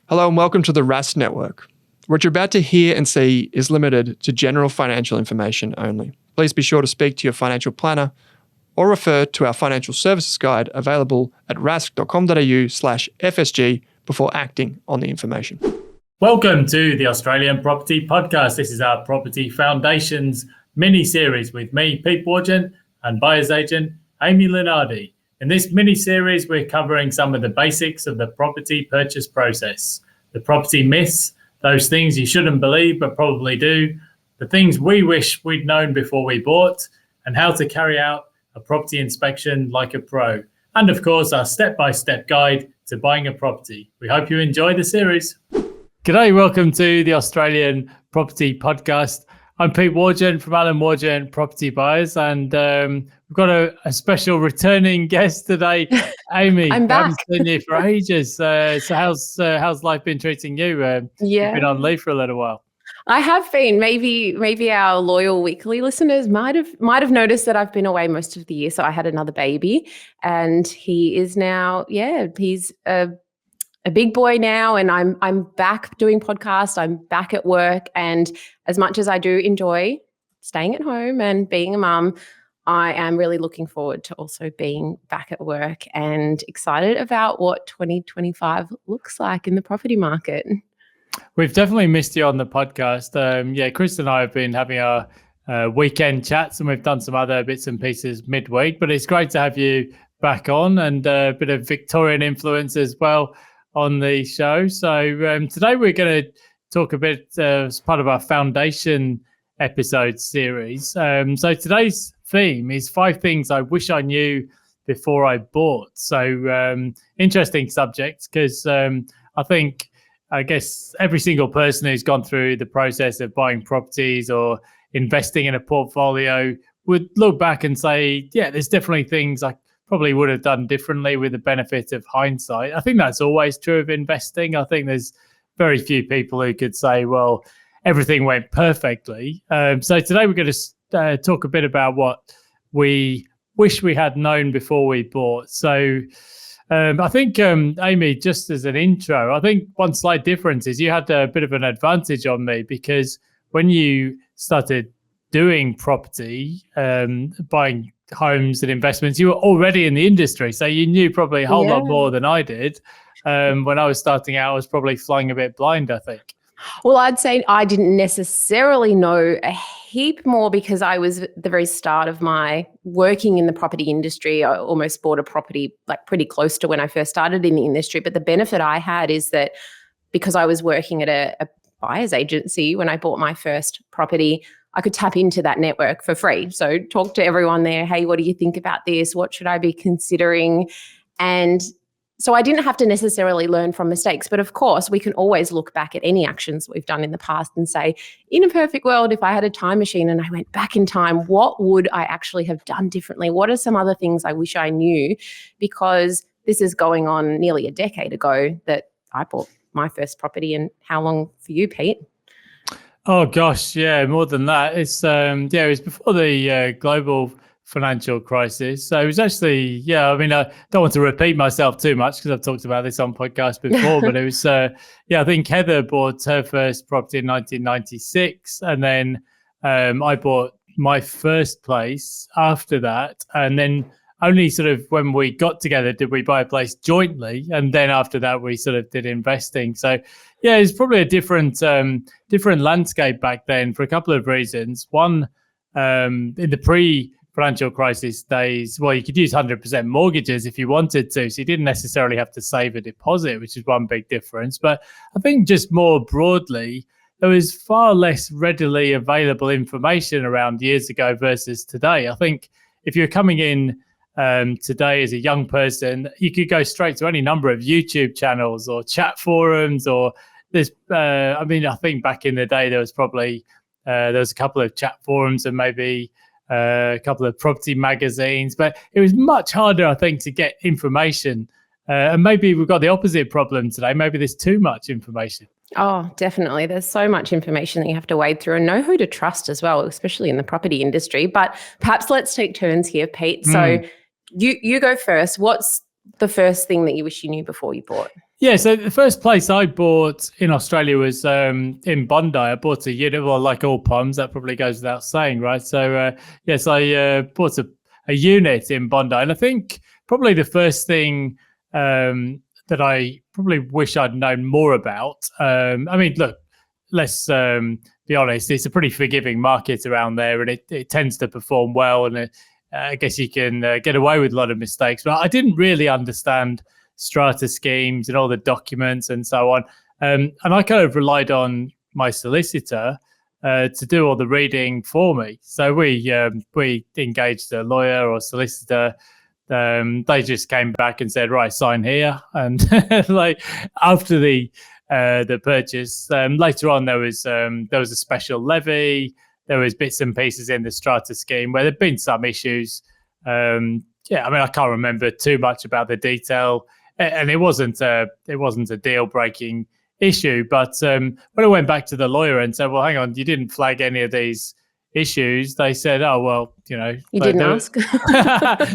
Hello and welcome to the Rask Network. What you're about to hear and see is limited to general financial information only. Please be sure to speak to your financial planner or refer to our financial services guide available at rask.com.au/FSG before acting on the information. Welcome to the Australian Property Podcast. This is our Property Foundations mini-series with me, Pete Wargent, and buyer's agent, Amy Lunardi. In this mini-series, we're covering some of the basics of the property purchase process. The property myths, those things you shouldn't believe but probably do, the things we wish we'd known before we bought, and how to carry out a property inspection like a pro. And of course, our step-by-step guide to buying a property. We hope you enjoy the series. G'day, welcome to the Australian Property Podcast. I'm Pete Wargent from Alan Wargent Property Buyers, and we've got a special returning guest today, Amy. I'm back. I haven't seen you for ages. So how's life been treating you? You've been on leave for a little while. I have been. Maybe our loyal weekly listeners might have noticed that I've been away most of the year. So I had another baby, and he is now he's a big boy now, and I'm back doing podcasts. I'm back at work, and as much as I do enjoy staying at home and being a mum, I am really looking forward to also being back at work and excited about what 2025 looks like in the property market. We've definitely missed you on the podcast. Chris and I have been having our weekend chats, and we've done some other bits and pieces midweek, but it's great to have you back on, and a bit of Victorian influence as well on the show. So today we're going to talk a bit as part of our foundation episode series. So today's theme is 5 things I wish I knew before I bought. So interesting subject, because I guess every single person who's gone through the process of buying properties or investing in a portfolio would look back and say, yeah, there's definitely things I probably would have done differently with the benefit of hindsight. I think that's always true of investing. I think there's very few people who could say, well, everything went perfectly. So today we're going to talk a bit about what we wish we had known before we bought. So I think, Amy, just as an intro, I think one slight difference is you had a bit of an advantage on me, because when you started doing property, buying homes and investments, you were already in the industry, so you knew probably a whole lot more than I did. When I was starting out, I was probably flying a bit blind, I think. Well, I'd say I didn't necessarily know a heap more, because I was at the very start of my working in the property industry. I almost bought a property like pretty close to when I first started in the industry. But the benefit I had is that because I was working at a buyer's agency when I bought my first property, I could tap into that network for free. So talk to everyone there. Hey, what do you think about this? What should I be considering? And so I didn't have to necessarily learn from mistakes. But of course, we can always look back at any actions we've done in the past and say, in a perfect world, if I had a time machine and I went back in time, what would I actually have done differently? What are some other things I wish I knew? Because this is going on nearly a decade ago that I bought my first property. And how long for you, Pete? Oh gosh, yeah, more than that. It's it was before the global financial crisis. So it was actually, I mean, I don't want to repeat myself too much because I've talked about this on podcasts before, but it was, I think Heather bought her first property in 1996, and then I bought my first place after that, and then only sort of when we got together did we buy a place jointly, and then after that we sort of did investing. So yeah, it's probably a different landscape back then for a couple of reasons. One, in the pre-financial crisis days, well, you could use 100% mortgages if you wanted to, so you didn't necessarily have to save a deposit, which is one big difference. But I think just more broadly, there was far less readily available information around years ago versus today. I think if you're coming in today as a young person, you could go straight to any number of YouTube channels or chat forums, or there's, I think back in the day there was probably, there was a couple of chat forums and maybe a couple of property magazines, but it was much harder, I think, to get information. And maybe we've got the opposite problem today. Maybe there's too much information. Oh, definitely. There's so much information that you have to wade through and know who to trust as well, especially in the property industry. But perhaps let's take turns here, Pete. So you go first. What's the first thing that you wish you knew before you bought? Yeah, so the first place I bought in Australia was in Bondi. I bought a unit, well, like all POMs, that probably goes without saying, right? So, yes, I bought a unit in Bondi. And I think probably the first thing that I probably wish I'd known more about, I mean, look, let's be honest, it's a pretty forgiving market around there, and it tends to perform well. And I guess you can get away with a lot of mistakes. But I didn't really understand strata schemes and all the documents and so on. And I kind of relied on my solicitor to do all the reading for me. So we engaged a lawyer or solicitor. They just came back and said, right, sign here. And like after the purchase, later on there was a special levy. There was bits and pieces in the strata scheme where there'd been some issues. I mean, I can't remember too much about the detail. And it wasn't a deal breaking issue, but when I went back to the lawyer and said, "Well, hang on, you didn't flag any of these issues," they said, "Oh, well, you didn't ask."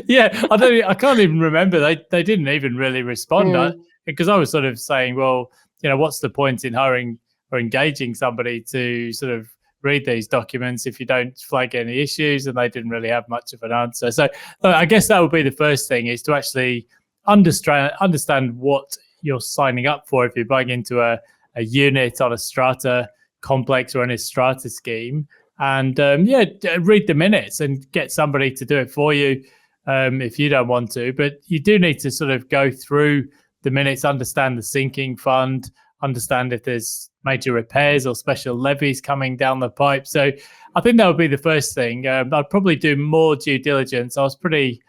Yeah, I can't even remember. They didn't even really respond because I was sort of saying, "Well, what's the point in hiring or engaging somebody to sort of read these documents if you don't flag any issues?" And they didn't really have much of an answer. So I guess that would be the first thing, is to actually understand what you're signing up for if you're buying into a unit on a strata complex or in a strata scheme, and read the minutes and get somebody to do it for you if you don't want to. But you do need to sort of go through the minutes, understand the sinking fund, understand if there's major repairs or special levies coming down the pipe. So I think that would be the first thing. I'd probably do more due diligence. I was pretty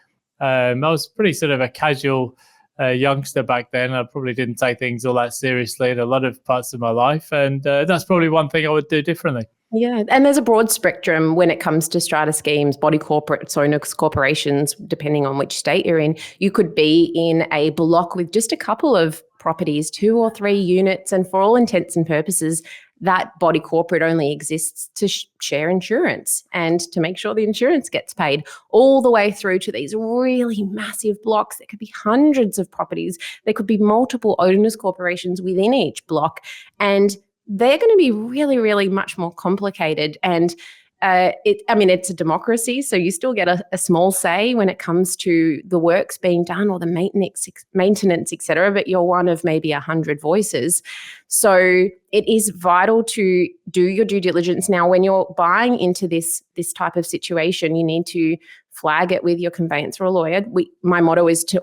sort of a casual youngster back then. I probably didn't take things all that seriously in a lot of parts of my life. And that's probably one thing I would do differently. Yeah, and there's a broad spectrum when it comes to strata schemes, body corporates, owners corporations, depending on which state you're in. You could be in a block with just a couple of properties, 2 or 3 units, and for all intents and purposes, that body corporate only exists to share insurance and to make sure the insurance gets paid, all the way through to these really massive blocks. There could be hundreds of properties. There could be multiple owners corporations within each block, and they're going to be really, really much more complicated. And it's a democracy, so you still get a small say when it comes to the works being done or the maintenance, et cetera, but you're one of maybe 100 voices. So it is vital to do your due diligence. Now, when you're buying into this type of situation, you need to flag it with your conveyancer or lawyer. My motto is to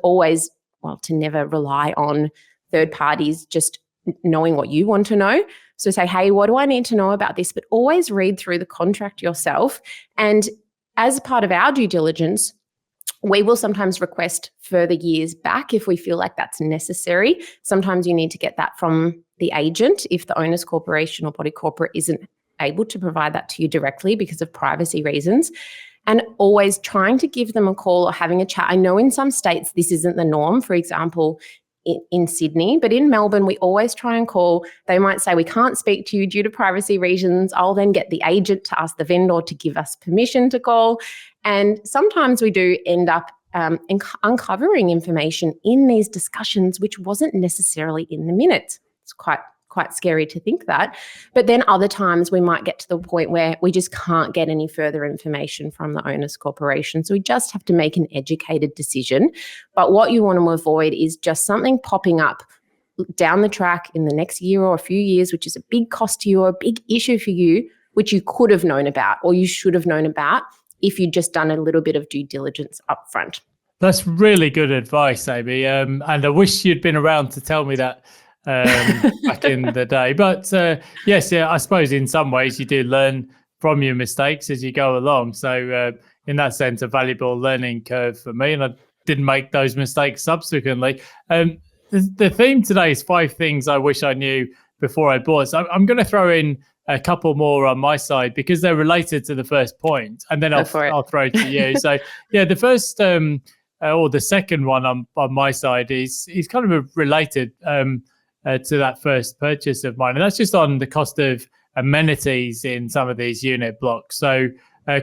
never rely on third parties just knowing what you want to know. So say, hey, what do I need to know about this? But always read through the contract yourself. And as part of our due diligence, we will sometimes request further years back if we feel like that's necessary. Sometimes you need to get that from the agent if the owner's corporation or body corporate isn't able to provide that to you directly because of privacy reasons. And always trying to give them a call or having a chat. I know in some states this isn't the norm. For example, in Sydney, but in Melbourne, we always try and call. They might say, we can't speak to you due to privacy reasons. I'll then get the agent to ask the vendor to give us permission to call. And sometimes we do end up uncovering information in these discussions, which wasn't necessarily in the minutes. It's quite scary to think that. But then other times we might get to the point where we just can't get any further information from the owner's corporation. So we just have to make an educated decision. But what you want to avoid is just something popping up down the track in the next year or a few years, which is a big cost to you or a big issue for you, which you could have known about or you should have known about if you'd just done a little bit of due diligence up front. That's really good advice, Amy. And I wish you'd been around to tell me that back in the day. But yes, I suppose in some ways you do learn from your mistakes as you go along. So in that sense, a valuable learning curve for me. And I didn't make those mistakes subsequently. The theme today is 5 things I wish I knew before I bought. So I'm going to throw in a couple more on my side because they're related to the first point, and then I'll throw to you. So yeah, the first or the second one on my side is kind of related to that first purchase of mine. And that's just on the cost of amenities in some of these unit blocks. So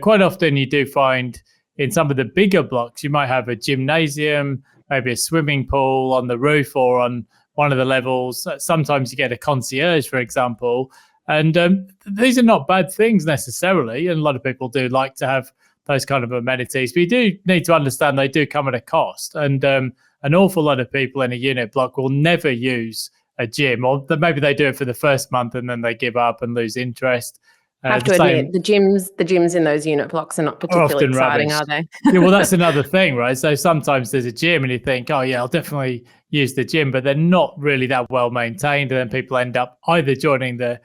quite often you do find in some of the bigger blocks, you might have a gymnasium, maybe a swimming pool on the roof or on one of the levels. Sometimes you get a concierge, for example. And these are not bad things necessarily. And a lot of people do like to have those kind of amenities. But you do need to understand they do come at a cost. And an awful lot of people in a unit block will never use a gym, or maybe they do it for the first month and then they give up and lose interest. I have to admit, the gyms in those unit blocks are not particularly exciting, are they? Yeah, well, that's another thing, right? So sometimes there's a gym and you think, oh yeah, I'll definitely use the gym, but they're not really that well maintained, and then people end up either joining the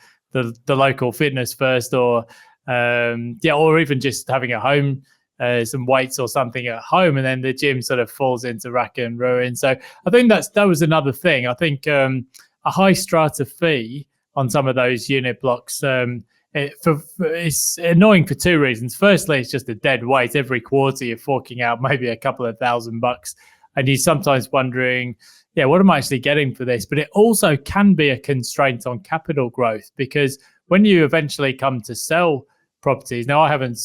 local fitness first, or or even just having a home, some weights or something at home, and then the gym sort of falls into rack and ruin. So I think that was another thing. I think a high strata fee on some of those unit blocks, it's annoying for two reasons. Firstly, it's just a dead weight. Every quarter you're forking out maybe a couple of $1,000, and you're sometimes wondering, what am I actually getting for this? But it also can be a constraint on capital growth, because when you eventually come to sell properties, now I haven't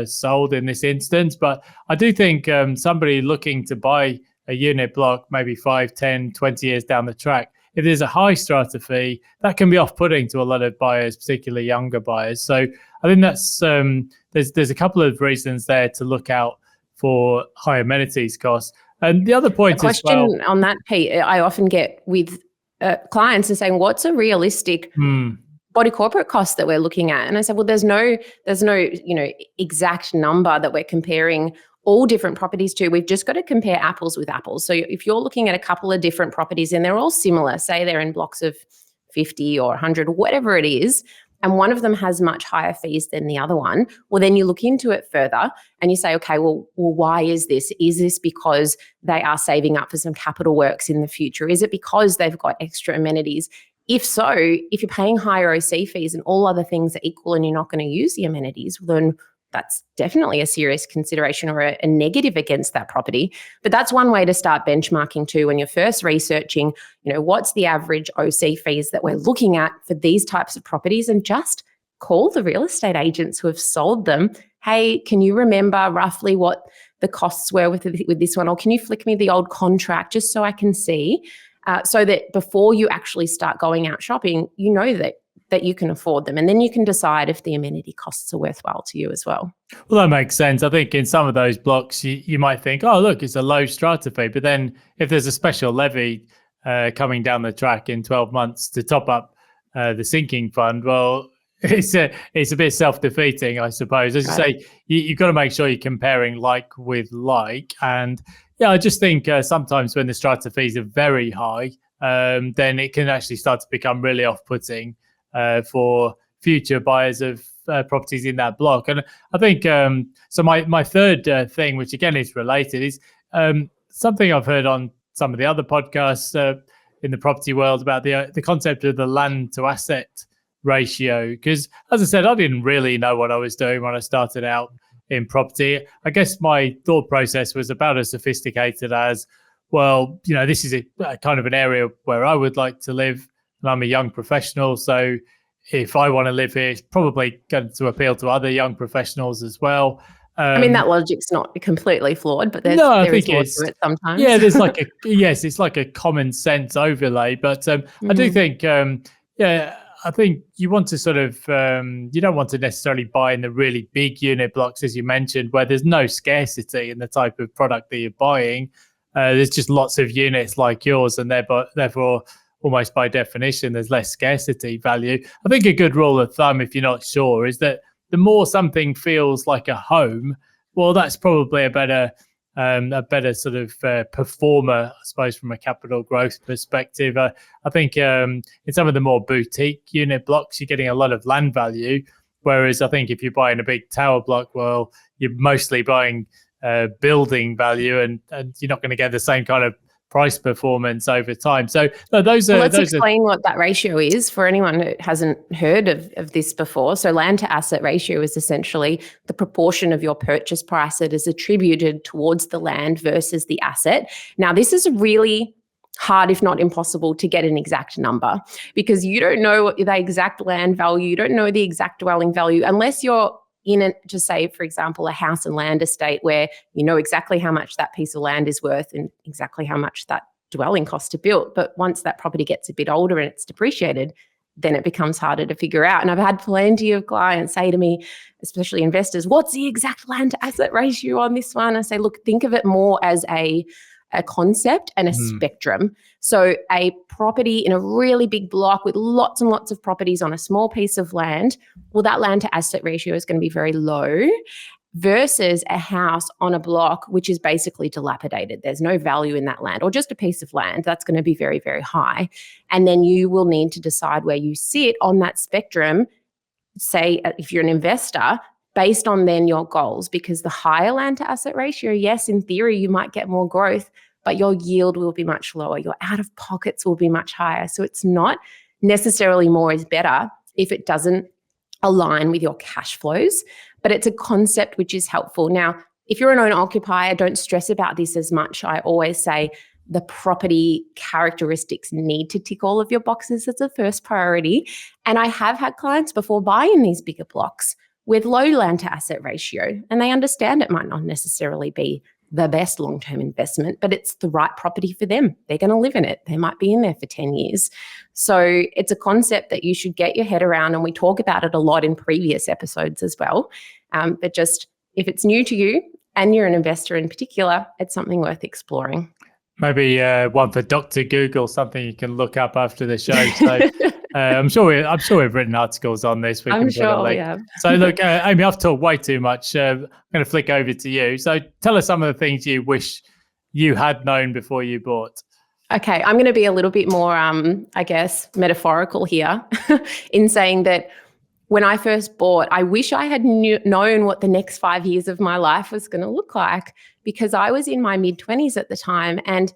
sold in this instance, but I do think somebody looking to buy a unit block maybe 5, 10, 20 years down the track, if there's a high strata fee, that can be off-putting to a lot of buyers, particularly younger buyers. So I think that's there's a couple of reasons there to look out for high amenities costs. And the other point is question on that, Pete, I often get with clients and saying, what's a realistic body corporate cost that we're looking at? And I said, well, there's no exact number that we're comparing all different properties to. We've just got to compare apples with apples. So if you're looking at a couple of different properties and they're all similar, say they're in blocks of 50 or 100, whatever it is, and one of them has much higher fees than the other one, well, then you look into it further and you say, okay, well, why is this? Is this because they are saving up for some capital works in the future? Is it because they've got extra amenities? If so, if you're paying higher OC fees and all other things are equal and you're not going to use the amenities, then that's definitely a serious consideration or a negative against that property. But that's one way to start benchmarking too when you're first researching, what's the average OC fees that we're looking at for these types of properties, and just call the real estate agents who have sold them. Hey, can you remember roughly what the costs were with this one? Or can you flick me the old contract just so I can see, so that before you actually start going out shopping, you know that you can afford them. And then you can decide if the amenity costs are worthwhile to you as well. Well, that makes sense. I think in some of those blocks, you might think, oh, look, it's a low strata fee. But then if there's a special levy coming down the track in 12 months to top up the sinking fund, well, it's a bit self-defeating, I suppose. As you say, you've got to make sure you're comparing like with like. And I just think sometimes when the strata fees are very high, then it can actually start to become really off-putting for future buyers of properties in that block. And I think, so my third thing, which again is related, is something I've heard on some of the other podcasts in the property world about the concept of the land to asset ratio. Because as I said, I didn't really know what I was doing when I started out in property. I guess my thought process was about as sophisticated as, well, this is a kind of an area where I would like to live, and I'm a young professional. So if I want to live here, it's probably going to appeal to other young professionals as well. That logic's not completely flawed, but there is more to it sometimes. Yeah, there's it's like a common sense overlay. But I do think, I think you want to sort of, you don't want to necessarily buy in the really big unit blocks, as you mentioned, where there's no scarcity in the type of product that you're buying. There's just lots of units like yours, and therefore, almost by definition, there's less scarcity value. I think a good rule of thumb, if you're not sure, is that the more something feels like a home, well, that's probably a better sort of performer, I suppose, from a capital growth perspective. I think in some of the more boutique unit blocks, you're getting a lot of land value, whereas I think if you're buying a big tower block, well, you're mostly buying building value, and you're not going to get the same kind of price performance over time. So let's explain what that ratio is for anyone who hasn't heard of this before. So land to asset ratio is essentially the proportion of your purchase price that is attributed towards the land versus the asset. Now, this is really hard, if not impossible, to get an exact number, because you don't know the exact land value, you don't know the exact dwelling value, unless you're in just say, for example, a house and land estate where you know exactly how much that piece of land is worth and exactly how much that dwelling cost to build. But once that property gets a bit older and it's depreciated, then it becomes harder to figure out. And I've had plenty of clients say to me, especially investors, what's the exact land to asset ratio on this one? I say, look, think of it more as a concept and a spectrum. So a property in a really big block with lots and lots of properties on a small piece of land, well, that land to asset ratio is going to be very low, versus a house on a block which is basically dilapidated. There's no value in that land, or just a piece of land. That's going to be very, very high. And then you will need to decide where you sit on that spectrum, say if you're an investor, based on then your goals, because the higher land to asset ratio, yes, in theory, you might get more growth, but your yield will be much lower. Your out of pockets will be much higher. So it's not necessarily more is better if it doesn't align with your cash flows, but it's a concept which is helpful. Now, if you're an owner occupier, don't stress about this as much. I always say the property characteristics need to tick all of your boxes as a first priority. And I have had clients before buying these bigger blocks with low land to asset ratio, and they understand it might not necessarily be the best long-term investment, but it's the right property for them. They're going to live in it. They might be in there for 10 years. So it's a concept that you should get your head around, and we talk about it a lot in previous episodes as well. But just if it's new to you and you're an investor in particular, it's something worth exploring. Maybe one for Dr. Google, something you can look up after the show. So I'm sure we've written articles on this. I'm sure we have. So look, Amy, I've talked way too much. I'm going to flick over to you. So tell us some of the things you wish you had known before you bought. Okay, I'm going to be a little bit more, I guess, metaphorical here in saying that when I first bought, I wish I had known what the next 5 years of my life was going to look like, because I was in my mid-20s at the time. And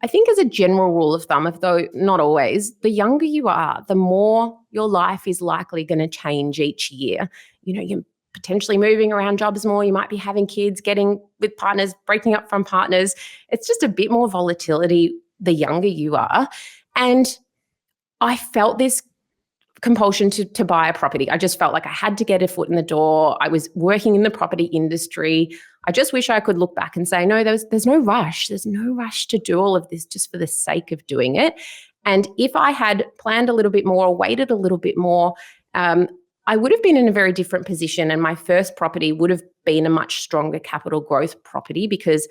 I think as a general rule of thumb, though not always, the younger you are, the more your life is likely going to change each year. You know, you're potentially moving around jobs more. You might be having kids, getting with partners, breaking up from partners. It's just a bit more volatility the younger you are. And I felt this compulsion to buy a property. I just felt like I had to get a foot in the door. I was working in the property industry. I just wish I could look back and say, no, there's no rush. There's no rush to do all of this just for the sake of doing it. And if I had planned a little bit more, waited a little bit more, I would have been in a very different position. And my first property would have been a much stronger capital growth property, because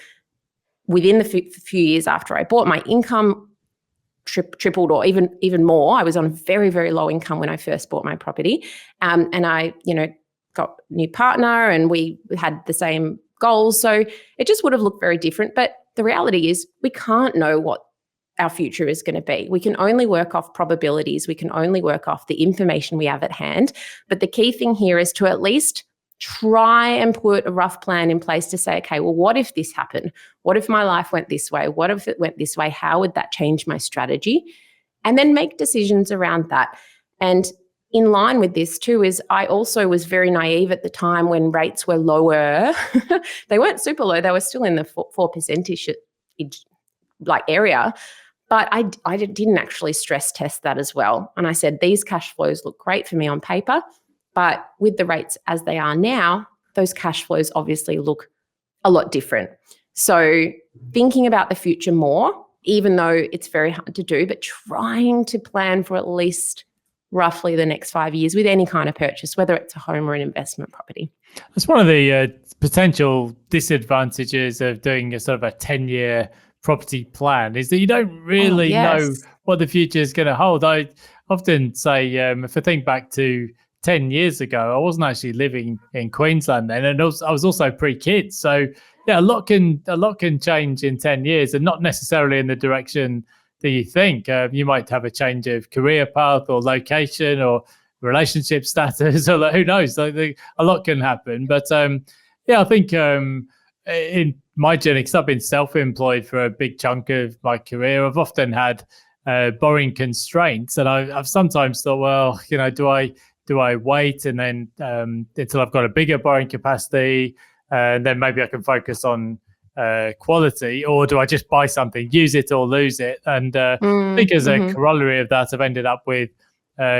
within the few years after I bought, my income tripled or even more. I was on a very, very low income when I first bought my property. And I, got a new partner and we had the same goals. So it just would have looked very different. But the reality is we can't know what our future is going to be. We can only work off probabilities. We can only work off the information we have at hand. But the key thing here is to at least try and put a rough plan in place to say, okay, well, what if this happened? What if my life went this way? What if it went this way? How would that change my strategy? And then make decisions around that. And in line with this too is I also was very naive at the time when rates were lower. They weren't super low. They were still in the 4% like area. But I didn't actually stress test that as well. And I said, these cash flows look great for me on paper, but with the rates as they are now, those cash flows obviously look a lot different. So thinking about the future more, even though it's very hard to do, but trying to plan for at least roughly the next 5 years with any kind of purchase, whether it's a home or an investment property. That's one of the potential disadvantages of doing a sort of a 10-year property plan, is that you don't really know what the future is going to hold. I often say, if I think back to 10 years ago, I wasn't actually living in Queensland then, and I was also pre-kid. So yeah, a lot can change in 10 years, and not necessarily in the direction that you think. You might have a change of career path or location or relationship status, or who knows? A lot can happen. But I think in my journey, because I've been self-employed for a big chunk of my career, I've often had borrowing constraints, and I've sometimes thought, well, do I wait and then until I've got a bigger borrowing capacity, and then maybe I can focus on quality, or do I just buy something, use it or lose it? And I think as a corollary of that, I've ended up with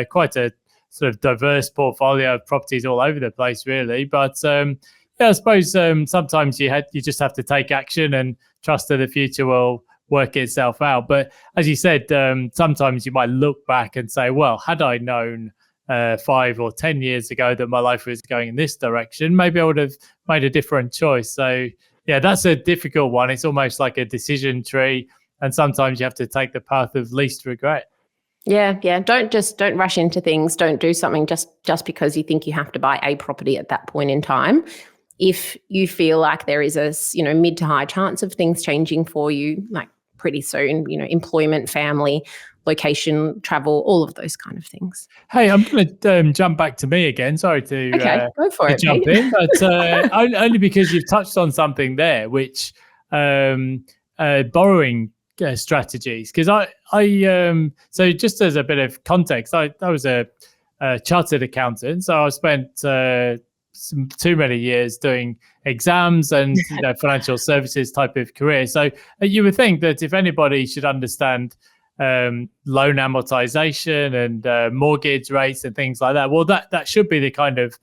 quite a sort of diverse portfolio of properties all over the place, really. But I suppose sometimes you just have to take action and trust that the future will work itself out. But as you said, sometimes you might look back and say, well, had I known 5 or 10 years ago that my life was going in this direction, maybe I would have made a different choice. So yeah, that's a difficult one. It's almost like a decision tree, and sometimes you have to take the path of least regret. Yeah. Don't rush into things. Don't do something just because you think you have to buy a property at that point in time. If you feel like there is a mid to high chance of things changing for you, like pretty soon, employment, family, location, travel, all of those kind of things. Hey, I'm going to jump back to me again. Sorry to, go for it, jump in, but only because you've touched on something there, which borrowing strategies. Because so just as a bit of context, I was a chartered accountant, so I spent too many years doing exams and financial services type of career. So you would think that if anybody should understand loan amortization and mortgage rates and things like that, well, that should be the kind of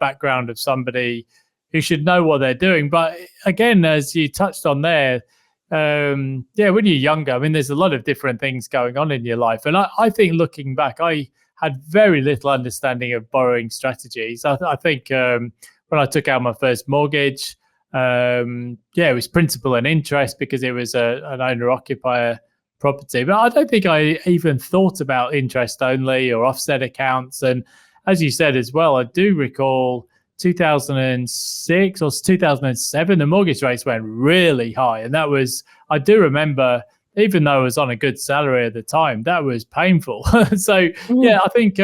background of somebody who should know what they're doing. But again, as you touched on there, when you're younger, I mean, there's a lot of different things going on in your life. And I think looking back, I had very little understanding of borrowing strategies. I think when I took out my first mortgage, it was principal and interest because it was an owner-occupier property. But I don't think I even thought about interest only or offset accounts. And as you said as well, I do recall 2006 or 2007, the mortgage rates went really high. And I do remember, even though I was on a good salary at the time, that was painful. So, I think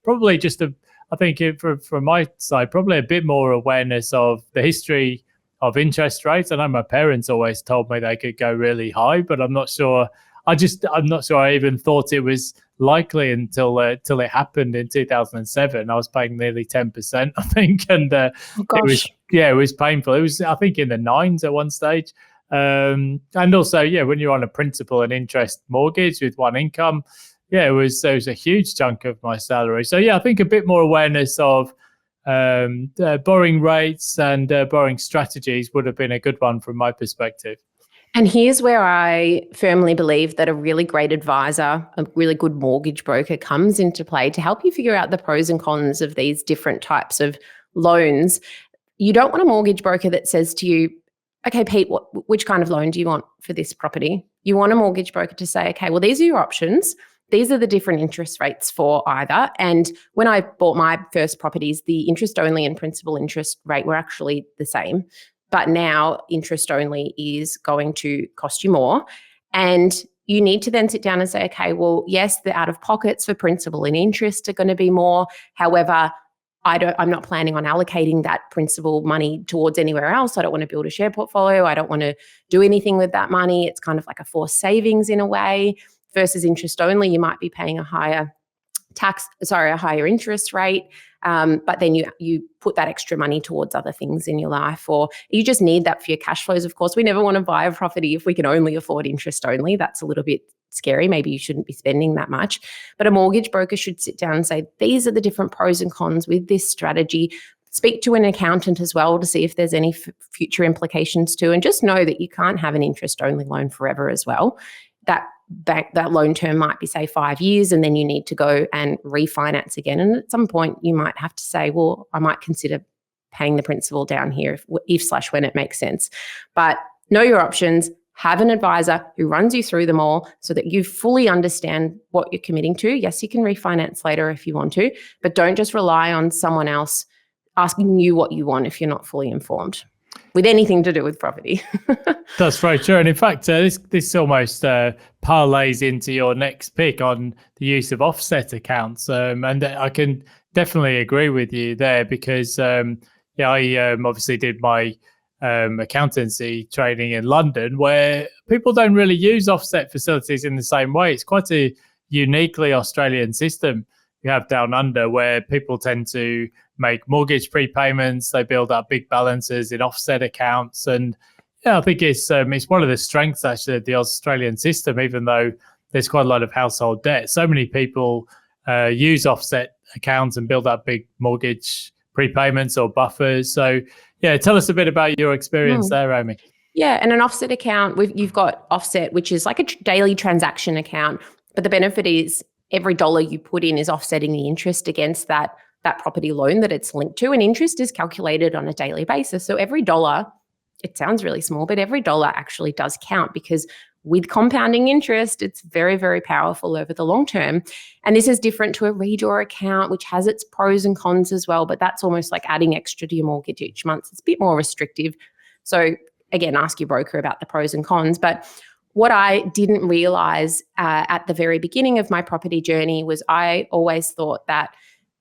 probably from my side, probably a bit more awareness of the history of interest rates. I know my parents always told me they could go really high, but I'm not sure. I'm not sure I even thought it was likely until it happened in 2007. I was paying nearly 10%, I think, and it was painful. It was, I think, in the 9s at one stage. And also, when you're on a principal and interest mortgage with one income, it was a huge chunk of my salary. So I think a bit more awareness of borrowing rates and borrowing strategies would have been a good one from my perspective. And here's where I firmly believe that a really great advisor, a really good mortgage broker comes into play to help you figure out the pros and cons of these different types of loans. You don't want a mortgage broker that says to you, okay, Pete, which kind of loan do you want for this property? You want a mortgage broker to say, okay, well, these are your options. These are the different interest rates for either. And when I bought my first properties, the interest only and principal interest rate were actually the same. But now interest only is going to cost you more. And you need to then sit down and say, okay, well, yes, the out of pockets for principal and interest are going to be more. However, I'm not planning on allocating that principal money towards anywhere else. I don't want to build a share portfolio. I don't want to do anything with that money. It's kind of like a forced savings in a way. Versus interest only, you might be paying a higher interest rate. But then you put that extra money towards other things in your life, or you just need that for your cash flows. Of course, we never want to buy a property if we can only afford interest only. That's a little bit scary. Maybe you shouldn't be spending that much. But a mortgage broker should sit down and say, these are the different pros and cons with this strategy. Speak to an accountant as well to see if there's any future implications too. And just know that you can't have an interest only loan forever as well. That loan term might be, say, 5 years, and then you need to go and refinance again. And at some point you might have to say, well, I might consider paying the principal down here if when it makes sense. But know your options. Have an advisor who runs you through them all so that you fully understand what you're committing to. Yes, you can refinance later if you want to, but don't just rely on someone else asking you what you want if you're not fully informed with anything to do with property. That's very true. And in fact, this almost parlays into your next pick on the use of offset accounts. And I can definitely agree with you there because, I obviously did my accountancy training in London, where people don't really use offset facilities in the same way. It's quite a uniquely Australian system you have down under, where people tend to make mortgage prepayments. They build up big balances in offset accounts. And I think it's one of the strengths actually of the Australian system, even though there's quite a lot of household debt. So many people use offset accounts and build up big mortgage prepayments or buffers. So tell us a bit about your experience there, Amy. Yeah, and an offset account, you've got offset, which is like a daily transaction account, but the benefit is every dollar you put in is offsetting the interest against that property loan that it's linked to, and interest is calculated on a daily basis. So every dollar, it sounds really small, but every dollar actually does count, because with compounding interest, it's very, very powerful over the long term. And this is different to a redraw account, which has its pros and cons as well, but that's almost like adding extra to your mortgage each month. It's a bit more restrictive. So again, ask your broker about the pros and cons. But what I didn't realize at the very beginning of my property journey was I always thought that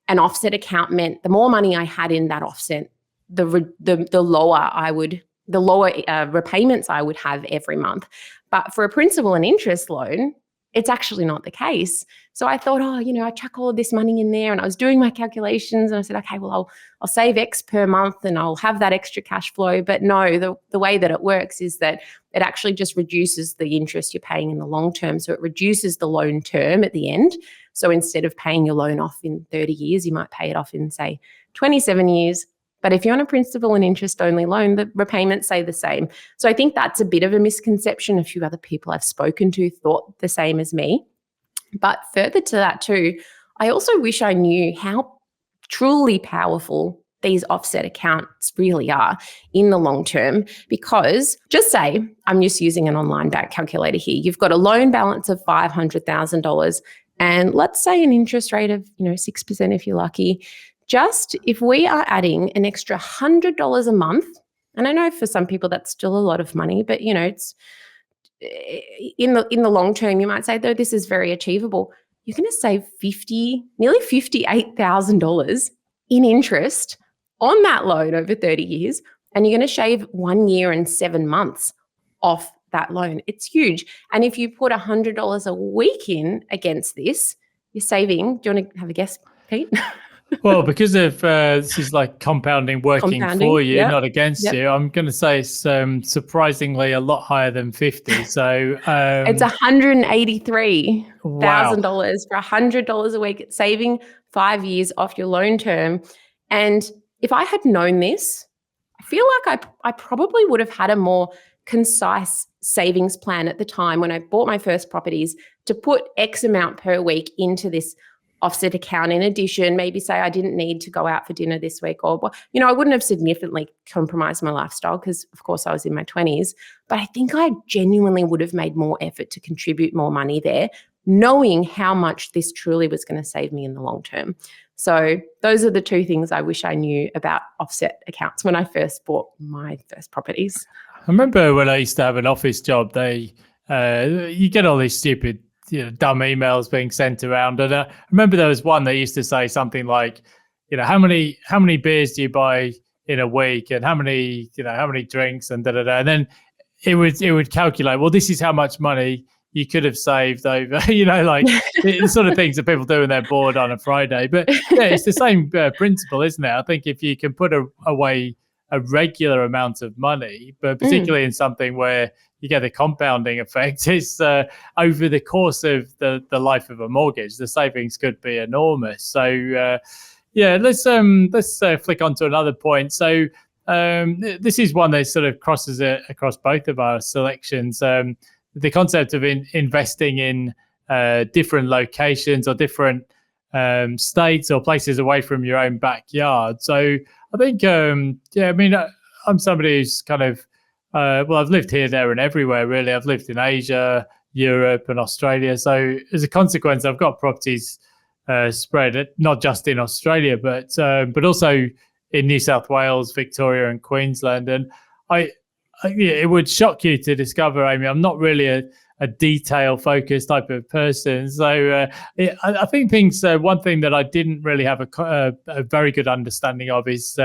an offset account meant the more money I had in that offset, the lower repayments I would have every month. But for a principal and interest loan, it's actually not the case. So I thought, I chuck all of this money in there, and I was doing my calculations, and I said, okay, well, I'll save X per month and I'll have that extra cash flow. But no, the way that it works is that it actually just reduces the interest you're paying in the long term. So it reduces the loan term at the end. So instead of paying your loan off in 30 years, you might pay it off in, say, 27 years. But if you're on a principal and interest only loan, the repayments stay the same. So I think that's a bit of a misconception. A few other people I've spoken to thought the same as me. But further to that too, I also wish I knew how truly powerful these offset accounts really are in the long term. Because just say, I'm just using an online bank calculator here. You've got a loan balance of $500,000 and let's say an interest rate of 6% if you're lucky. Just if we are adding an extra $100 a month, and I know for some people that's still a lot of money, but it's in the long term, you might say, though, this is very achievable. You're going to save nearly $58,000 in interest on that loan over 30 years, and you're going to shave 1 year and 7 months off that loan. It's huge. And if you put $100 a week in against this, you're saving. Do you want to have a guess, Pete? Well, because of this is like compounding working for you, not against you, I'm going to say it's surprisingly a lot higher than 50. So it's $183,000 for $100 a week, saving 5 years off your loan term. And if I had known this, I feel like I probably would have had a more concise savings plan at the time when I bought my first properties to put X amount per week into this offset account. In addition, maybe say I didn't need to go out for dinner this week, or I wouldn't have significantly compromised my lifestyle because of course I was in my 20s, but I think I genuinely would have made more effort to contribute more money there, knowing how much this truly was going to save me in the long term. So those are the two things I wish I knew about offset accounts when I first bought my first properties. I remember when I used to have an office job, you get all these stupid dumb emails being sent around. And I remember there was one that used to say something like, how many beers do you buy in a week, and how many drinks, and And then it would calculate, well, this is how much money you could have saved over, like the sort of things that people do when they're bored on a Friday. But yeah, it's the same principle, isn't it? I think if you can put away a regular amount of money, but particularly in something where you get the compounding effect, it's over the course of the life of a mortgage, the savings could be enormous. So let's flick on to another point. So this is one that sort of crosses it across both of our selections. The concept of investing in different locations or different states or places away from your own backyard. So I think, I'm somebody who's kind of, I've lived here, there, and everywhere, really. I've lived in Asia, Europe, and Australia. So as a consequence, I've got properties spread not just in Australia, but also in New South Wales, Victoria, and Queensland. And it would shock you to discover, Amy, I'm not really a detail-focused type of person. So I think one thing that I didn't really have a very good understanding of is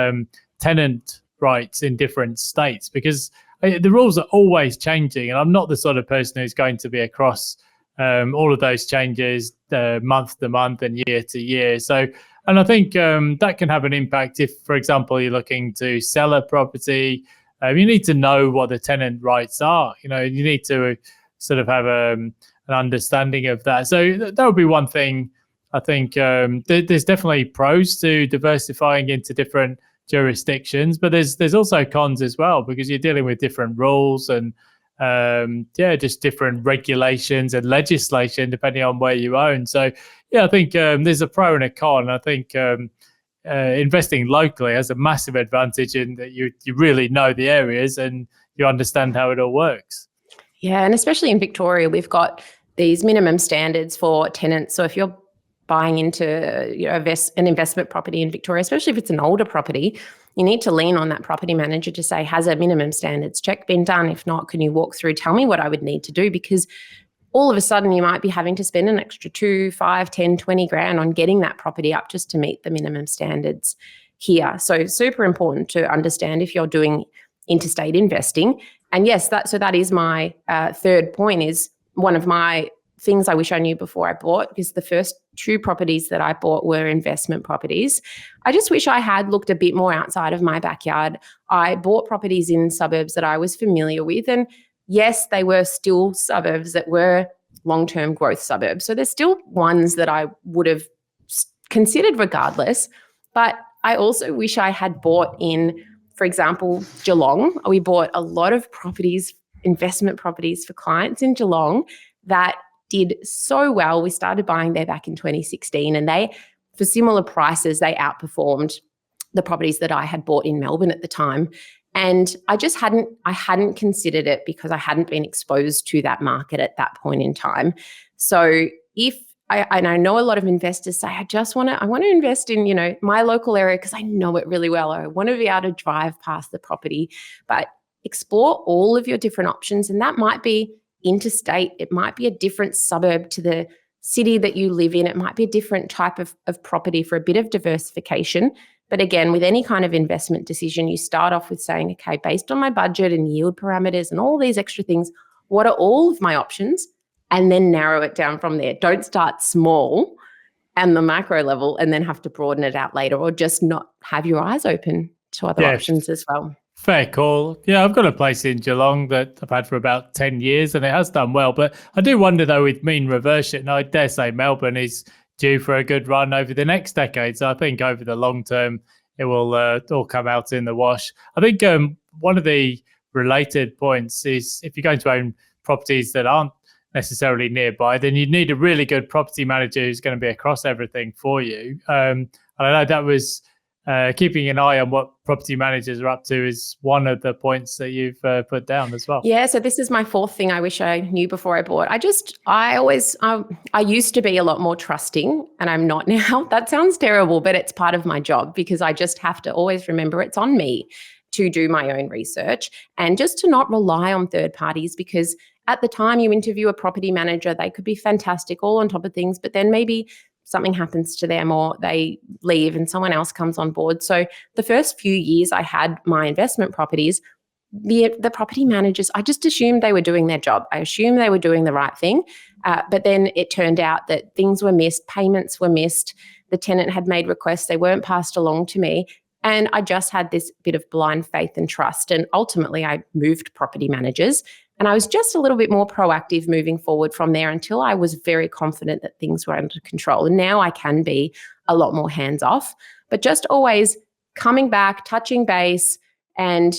tenant rights in different states, because the rules are always changing, and I'm not the sort of person who's going to be across all of those changes month to month and year to year. So, and I think that can have an impact if, for example, you're looking to sell a property. You need to know what the tenant rights are. You need to sort of have an understanding of that. So that would be one thing. I think there's definitely pros to diversifying into different jurisdictions, but there's also cons as well, because you're dealing with different rules and just different regulations and legislation depending on where you own. So I think there's a pro and a con. I think investing locally has a massive advantage in that you really know the areas and you understand how it all works. Yeah, and especially in Victoria, we've got these minimum standards for tenants. So if you're buying into an investment property in Victoria, especially if it's an older property, you need to lean on that property manager to say, has a minimum standards check been done? If not, can you walk through, tell me what I would need to do? Because all of a sudden you might be having to spend an extra 2, 5, 10, 20 grand on getting that property up just to meet the minimum standards here. So super important to understand if you're doing interstate investing. And yes, that is my third point, is one of my things I wish I knew before I bought, because the first 2 properties that I bought were investment properties. I just wish I had looked a bit more outside of my backyard. I bought properties in suburbs that I was familiar with. And yes, they were still suburbs that were long-term growth suburbs. So there's still ones that I would have considered regardless. But I also wish I had bought in, for example, Geelong. We bought a lot of properties, investment properties for clients in Geelong that did so well. We started buying there back in 2016, and they, for similar prices, they outperformed the properties that I had bought in Melbourne at the time. And I hadn't considered it because I hadn't been exposed to that market at that point in time. So I know a lot of investors say, I want to invest in, my local area because I know it really well. I want to be able to drive past the property, but explore all of your different options. And that might be interstate. It might be a different suburb to the city that you live in. It might be a different type of property for a bit of diversification. But again, with any kind of investment decision, you start off with saying, okay, based on my budget and yield parameters and all these extra things, what are all of my options? And then narrow it down from there. Don't start small and the macro level and then have to broaden it out later, or just not have your eyes open to other options as well. Fair call. Yeah, I've got a place in Geelong that I've had for about 10 years and it has done well. But I do wonder, though, with mean reversion, I dare say Melbourne is due for a good run over the next decade. So I think over the long term, it will all come out in the wash. I think one of the related points is if you're going to own properties that aren't necessarily nearby, then you need a really good property manager who's going to be across everything for you. And I know that was keeping an eye on what property managers are up to is one of the points that you've put down as well. Yeah, so this is my fourth thing I wish I knew before I bought. I used to be a lot more trusting, and I'm not now. That sounds terrible, but it's part of my job because I just have to always remember it's on me to do my own research and just to not rely on third parties, because at the time you interview a property manager, they could be fantastic, all on top of things, but then maybe something happens to them or they leave and someone else comes on board. So the first few years I had my investment properties, the property managers, I just assumed they were doing their job. I assumed they were doing the right thing. But then it turned out that things were missed, payments were missed, the tenant had made requests, they weren't passed along to me. And I just had this bit of blind faith and trust. And ultimately I moved property managers. And I was just a little bit more proactive moving forward from there until I was very confident that things were under control. And now I can be a lot more hands-off, but just always coming back, touching base, and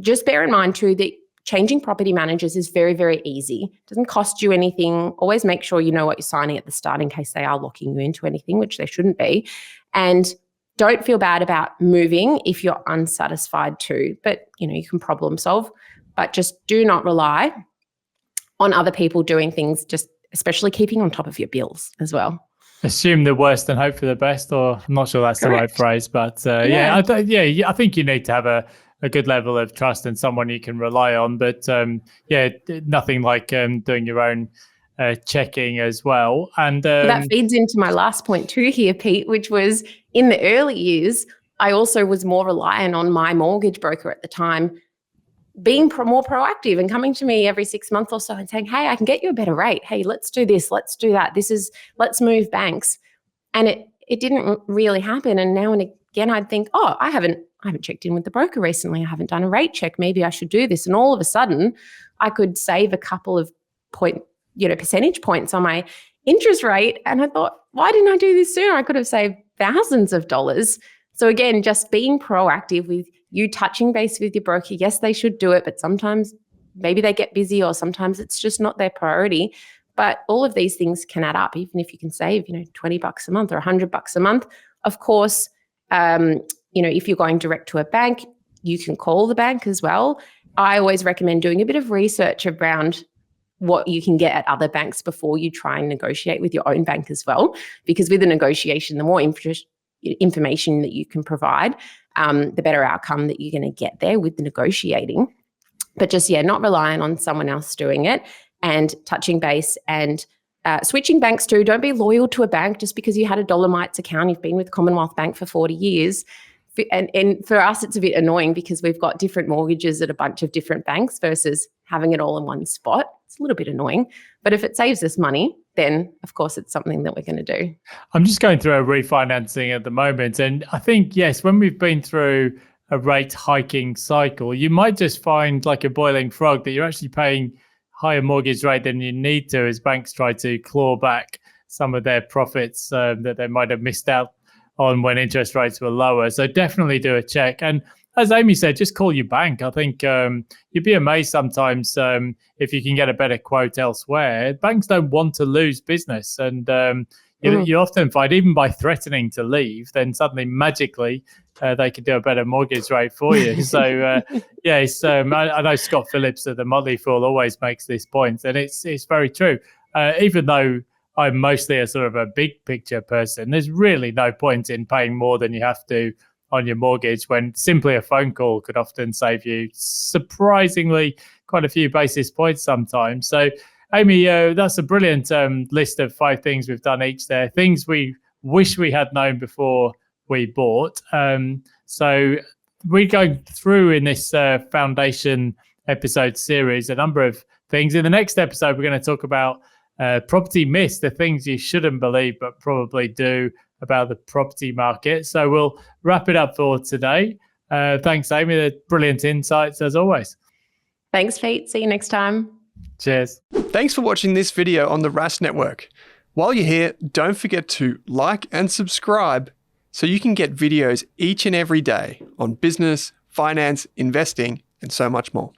just bear in mind too that changing property managers is very, very easy. It doesn't cost you anything. Always make sure you know what you're signing at the start in case they are locking you into anything, which they shouldn't be. And don't feel bad about moving if you're unsatisfied too, but you can problem solve. But just do not rely on other people doing things, just especially keeping on top of your bills as well. Assume the worst and hope for the best, or I'm not sure that's Correct. The right phrase, but I think you need to have a good level of trust and someone you can rely on. But nothing like doing your own checking as well. And that feeds into my last point too here, Pete, which was in the early years, I also was more reliant on my mortgage broker at the time being more proactive and coming to me every 6 months or so and saying, hey, I can get you a better rate. Hey, let's do this. Let's do that. Let's move banks. And it didn't really happen. And now and again, I'd think, I haven't checked in with the broker recently. I haven't done a rate check. Maybe I should do this. And all of a sudden I could save a couple of percentage points on my interest rate. And I thought, why didn't I do this sooner? I could have saved thousands of dollars So again, just being proactive with you touching base with your broker. Yes, they should do it, but sometimes maybe they get busy or sometimes it's just not their priority. But all of these things can add up, even if you can save, $20 a month or $100 a month. Of course, if you're going direct to a bank, you can call the bank as well. I always recommend doing a bit of research around what you can get at other banks before you try and negotiate with your own bank as well. Because with a negotiation, the more information that you can provide, the better outcome that you're going to get there with the negotiating. But just, not relying on someone else doing it and touching base and switching banks too. Don't be loyal to a bank just because you had a Dolomites account. You've been with Commonwealth Bank for 40 years. And for us, it's a bit annoying because we've got different mortgages at a bunch of different banks versus having it all in one spot. It's a little bit annoying. But if it saves us money, then of course it's something that we're going to do. I'm just going through a refinancing at the moment. And I think, yes, when we've been through a rate hiking cycle, you might just find like a boiling frog that you're actually paying higher mortgage rate than you need to as banks try to claw back some of their profits that they might have missed out on when interest rates were lower. So definitely do a check. And as Amy said, just call your bank. I think you'd be amazed sometimes if you can get a better quote elsewhere. Banks don't want to lose business. And you often find, even by threatening to leave, then suddenly magically they could do a better mortgage rate for you. So I know Scott Phillips at the Motley Fool always makes this point, and it's very true. Even though I'm mostly a sort of a big picture person, there's really no point in paying more than you have to on your mortgage when simply a phone call could often save you surprisingly quite a few basis points sometimes. So Amy, that's a brilliant list of 5 things we've done each there, things we wish we had known before we bought. So we're going through in this foundation episode series a number of things. In the next episode, we're going to talk about property myths, the things you shouldn't believe but probably do about the property market. So we'll wrap it up for today. Thanks, Amy. They're brilliant insights as always. Thanks, Pete. See you next time. Cheers. Thanks for watching this video on the Rask Network. While you're here, don't forget to like and subscribe so you can get videos each and every day on business, finance, investing, and so much more.